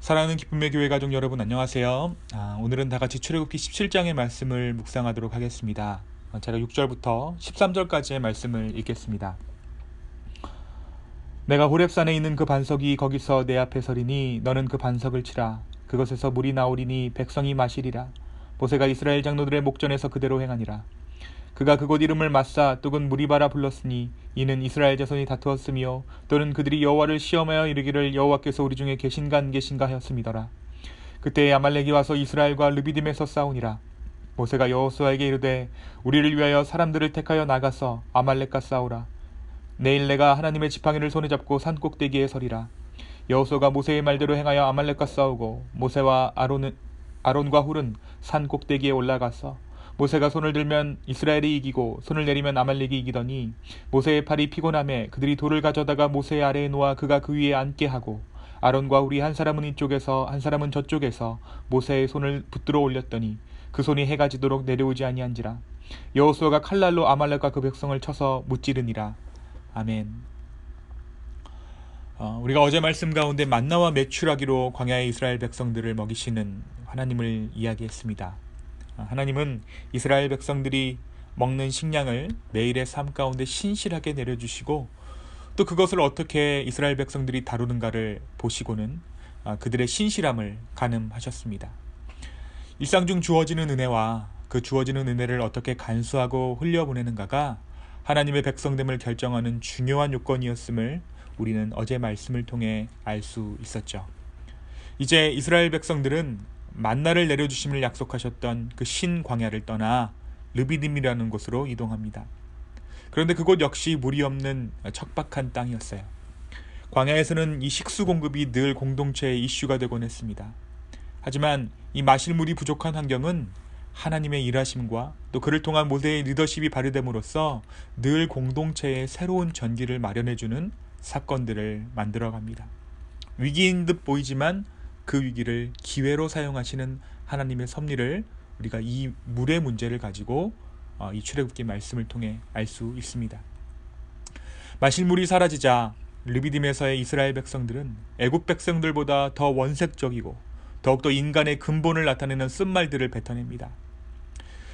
사랑하는 기쁨의 교회 가족 여러분 안녕하세요. 오늘은 다같이 출애굽기 17장의 말씀을 묵상하도록 하겠습니다. 제가 6절부터 13절까지의 말씀을 읽겠습니다. 내가 호렙산에 있는 그 반석이 거기서 내 앞에 서리니 너는 그 반석을 치라. 그것에서 물이 나오리니 백성이 마시리라. 모세가 이스라엘 장로들의 목전에서 그대로 행하니라. 그가 그곳 이름을 마사 뚝은 무리바라 불렀으니 이는 이스라엘 자손이 다투었으며 또는 그들이 여호와를 시험하여 이르기를 여호와께서 우리 중에 계신가 안 계신가 하였음이더라. 그때 아말렉이 와서 이스라엘과 르비딤에서 싸우니라. 모세가 여호수아에게 이르되 우리를 위하여 사람들을 택하여 나가서 아말렉과 싸우라. 내일 내가 하나님의 지팡이를 손에 잡고 산 꼭대기에 서리라. 여호수아가 모세의 말대로 행하여 아말렉과 싸우고 모세와 아론과 훌은 산 꼭대기에 올라가서 모세가 손을 들면 이스라엘이 이기고 손을 내리면 아말렉이 이기더니 모세의 팔이 피곤함에 그들이 돌을 가져다가 모세의 아래에 놓아 그가 그 위에 앉게 하고 아론과 훌이 한 사람은 이쪽에서 한 사람은 저쪽에서 모세의 손을 붙들어 올렸더니 그 손이 해가 지도록 내려오지 아니한지라. 여호수아가 칼날로 아말렉과 그 백성을 쳐서 무찌르니라. 아멘. 우리가 어제 말씀 가운데 만나와 메추라기로 광야의 이스라엘 백성들을 먹이시는 하나님을 이야기했습니다. 하나님은 이스라엘 백성들이 먹는 식량을 매일의 삶 가운데 신실하게 내려주시고 또 그것을 어떻게 이스라엘 백성들이 다루는가를 보시고는 그들의 신실함을 가늠하셨습니다. 일상 중 주어지는 은혜와 그 주어지는 은혜를 어떻게 간수하고 흘려보내는가가 하나님의 백성됨을 결정하는 중요한 요건이었음을 우리는 어제 말씀을 통해 알 수 있었죠. 이제 이스라엘 백성들은 만나를 내려주심을 약속하셨던 그 신광야를 떠나 르비딤이라는 곳으로 이동합니다. 그런데 그곳 역시 물이 없는 척박한 땅이었어요. 광야에서는 이 식수 공급이 늘 공동체의 이슈가 되곤 했습니다. 하지만 이 마실 물이 부족한 환경은 하나님의 일하심과 또 그를 통한 모세의 리더십이 발휘됨으로써 늘 공동체의 새로운 전기를 마련해주는 사건들을 만들어갑니다. 위기인 듯 보이지만 그 위기를 기회로 사용하시는 하나님의 섭리를 우리가 이 물의 문제를 가지고 이 출애굽기 말씀을 통해 알 수 있습니다. 마실 물이 사라지자 르비딤에서의 이스라엘 백성들은 애굽 백성들보다 더 원색적이고 더욱더 인간의 근본을 나타내는 쓴말들을 뱉어냅니다.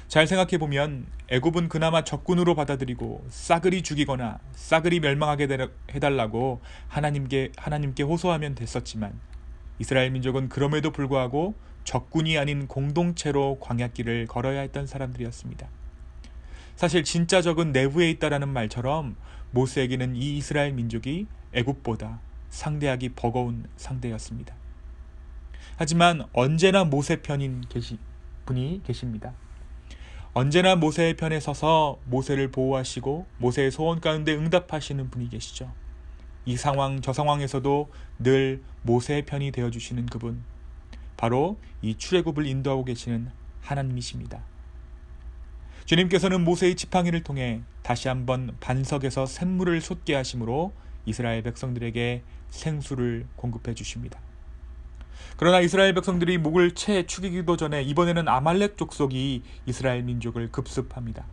잘 생각해보면 애굽은 그나마 적군으로 받아들이고 싸그리 죽이거나 싸그리 멸망하게 해달라고 하나님께 호소하면 됐었지만 이스라엘 민족은 그럼에도 불구하고 적군이 아닌 공동체로 광야길을 걸어야 했던 사람들이었습니다. 사실 진짜 적은 내부에 있다라는 말처럼 모세에게는 이 이스라엘 민족이 애굽보다 상대하기 버거운 상대였습니다. 하지만 언제나 모세 편인 분이 계십니다. 언제나 모세의 편에 서서 모세를 보호하시고 모세의 소원 가운데 응답하시는 분이 계시죠. 이 상황 저 상황에서도 늘 모세의 편이 되어주시는 그분, 바로 이 출애굽을 인도하고 계시는 하나님이십니다. 주님께서는 모세의 지팡이를 통해 다시 한번 반석에서 샘물을 솟게 하심으로 이스라엘 백성들에게 생수를 공급해 주십니다. 그러나 이스라엘 백성들이 목을 채 축이기도 전에 이번에는 아말렉 족속이 이스라엘 민족을 급습합니다.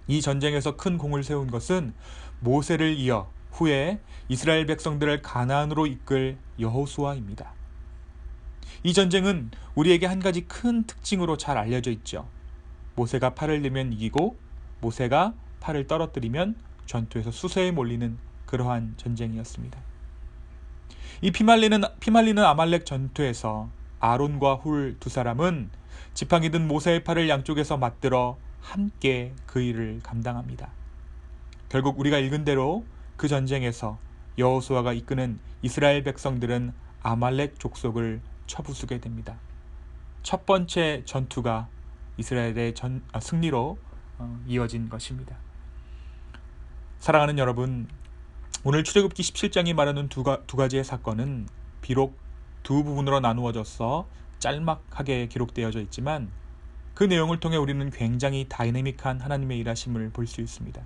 이 전쟁에서 큰 공을 세운 것은 모세를 이어 후에 이스라엘 백성들을 가나안으로 이끌 여호수아입니다. 이 전쟁은 우리에게 한 가지 큰 특징으로 잘 알려져 있죠. 모세가 팔을 들면 이기고 모세가 팔을 떨어뜨리면 전투에서 수세에 몰리는 그러한 전쟁이었습니다. 이 피말리는 아말렉 전투에서 아론과 훌 두 사람은 지팡이 든 모세의 팔을 양쪽에서 맞들어 함께 그 일을 감당합니다. 결국 우리가 읽은 대로 그 전쟁에서 여호수아가 이끄는 이스라엘 백성들은 아말렉 족속을 쳐부수게 됩니다. 첫 번째 전투가 이스라엘의 승리로 이어진 것입니다. 사랑하는 여러분, 오늘 출애굽기 17장이 말하는 두 가지의 사건은 비록 두 부분으로 나누어져서 짤막하게 기록되어져 있지만 그 내용을 통해 우리는 굉장히 다이내믹한 하나님의 일하심을 볼 수 있습니다.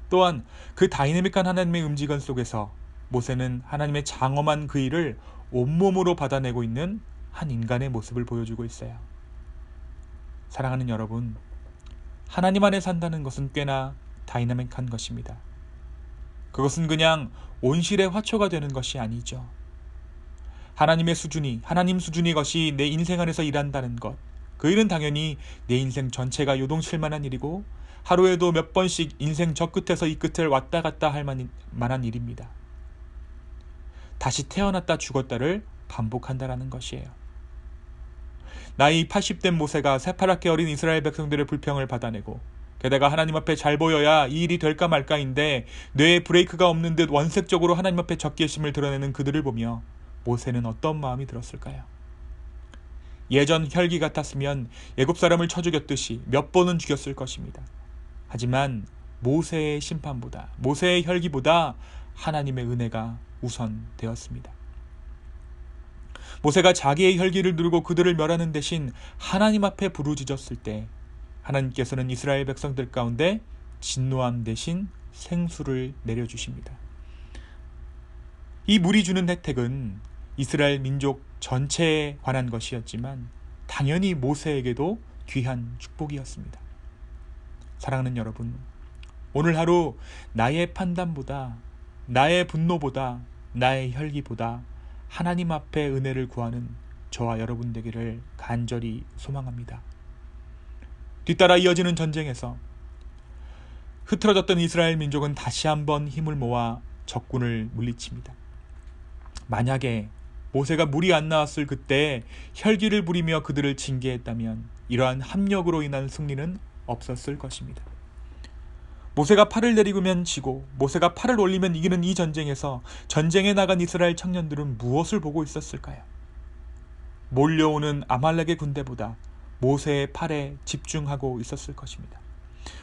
또한 그 다이내믹한 하나님의 움직임 속에서 모세는 하나님의 장엄한 그 일을 온몸으로 받아내고 있는 한 인간의 모습을 보여주고 있어요. 사랑하는 여러분, 하나님 안에 산다는 것은 꽤나 다이내믹한 것입니다. 그것은 그냥 온실의 화초가 되는 것이 아니죠. 하나님 수준의 것이 내 인생 안에서 일한다는 것, 그 일은 당연히 내 인생 전체가 요동칠 만한 일이고 하루에도 몇 번씩 인생 저 끝에서 이 끝을 왔다 갔다 할 만한 일입니다. 다시 태어났다 죽었다를 반복한다라는 것이에요. 나이 80된 모세가 새파랗게 어린 이스라엘 백성들의 불평을 받아내고 게다가 하나님 앞에 잘 보여야 이 일이 될까 말까인데 뇌에 브레이크가 없는 듯 원색적으로 하나님 앞에 적개심을 드러내는 그들을 보며 모세는 어떤 마음이 들었을까요? 예전 혈기 같았으면 애굽 사람을 쳐 죽였듯이 몇 번은 죽였을 것입니다. 하지만 모세의 심판보다, 모세의 혈기보다 하나님의 은혜가 우선되었습니다. 모세가 자기의 혈기를 누르고 그들을 멸하는 대신 하나님 앞에 부르짖었을 때 하나님께서는 이스라엘 백성들 가운데 진노함 대신 생수를 내려주십니다. 이 물이 주는 혜택은 이스라엘 민족 전체에 관한 것이었지만 당연히 모세에게도 귀한 축복이었습니다. 사랑하는 여러분, 오늘 하루 나의 판단보다, 나의 분노보다, 나의 혈기보다 하나님 앞에 은혜를 구하는 저와 여러분 되기를 간절히 소망합니다. 뒤따라 이어지는 전쟁에서 흐트러졌던 이스라엘 민족은 다시 한번 힘을 모아 적군을 물리칩니다. 만약에 모세가 물이 안 나왔을 그때 혈기를 부리며 그들을 징계했다면 이러한 합력으로 인한 승리는 없었을 것입니다. 모세가 팔을 내리면 지고 모세가 팔을 올리면 이기는 이 전쟁에서 전쟁에 나간 이스라엘 청년들은 무엇을 보고 있었을까요? 몰려오는 아말렉의 군대보다 모세의 팔에 집중하고 있었을 것입니다.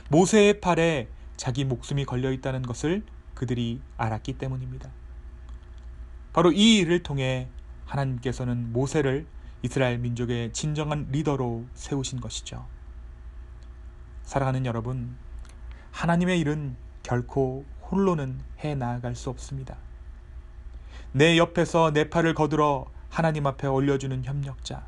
모세의 팔에 자기 목숨이 걸려있다는 것을 그들이 알았기 때문입니다. 바로 이 일을 통해 하나님께서는 모세를 이스라엘 민족의 진정한 리더로 세우신 것이죠. 사랑하는 여러분, 하나님의 일은 결코 홀로는 해 나아갈 수 없습니다. 내 옆에서 내 팔을 거들어 하나님 앞에 올려주는 협력자,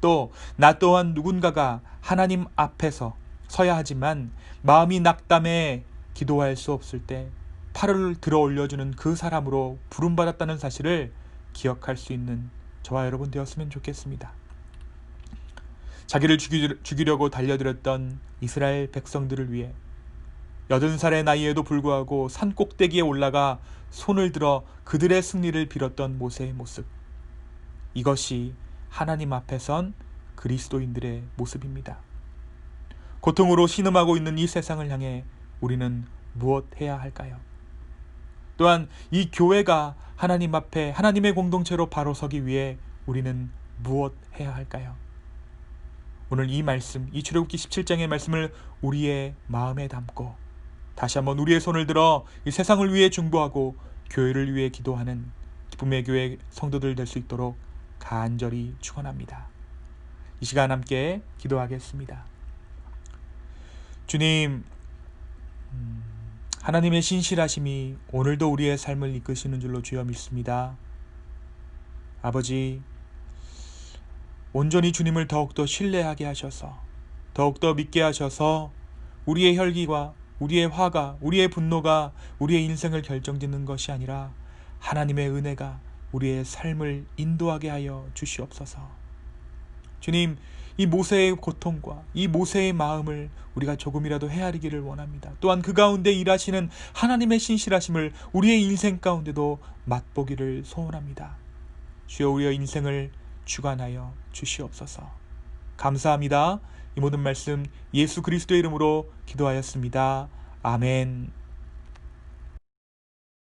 또 나 또한 누군가가 하나님 앞에서 서야 하지만 마음이 낙담해 기도할 수 없을 때 팔을 들어 올려주는 그 사람으로 부름받았다는 사실을 기억할 수 있는 저와 여러분 되었으면 좋겠습니다. 자기를 죽이려고 달려들었던 이스라엘 백성들을 위해 80살의 나이에도 불구하고 산 꼭대기에 올라가 손을 들어 그들의 승리를 빌었던 모세의 모습, 이것이 하나님 앞에 선 그리스도인들의 모습입니다. 고통으로 신음하고 있는 이 세상을 향해 우리는 무엇 해야 할까요? 또한 이 교회가 하나님 앞에 하나님의 공동체로 바로 서기 위해 우리는 무엇 해야 할까요? 오늘 이 말씀, 이 출애굽기 17장의 말씀을 우리의 마음에 담고 다시 한번 우리의 손을 들어 이 세상을 위해 중보하고 교회를 위해 기도하는 기쁨의 교회 성도들 될 수 있도록 간절히 축원합니다. 이 시간 함께 기도하겠습니다. 주님, 하나님의 신실하심이 오늘도 우리의 삶을 이끄시는 줄로 주여 믿습니다. 아버지, 온전히 주님을 더욱더 신뢰하게 하셔서 더욱더 믿게 하셔서 우리의 혈기와 우리의 화가, 우리의 분노가 우리의 인생을 결정짓는 것이 아니라 하나님의 은혜가 우리의 삶을 인도하게 하여 주시옵소서. 주님, 이 모세의 고통과 이 모세의 마음을 우리가 조금이라도 헤아리기를 원합니다. 또한 그 가운데 일하시는 하나님의 신실하심을 우리의 인생 가운데도 맛보기를 소원합니다. 주여, 우리의 인생을 주관하여 주시옵소서. 감사합니다. 이 모든 말씀 예수 그리스도의 이름으로 기도하였습니다. 아멘.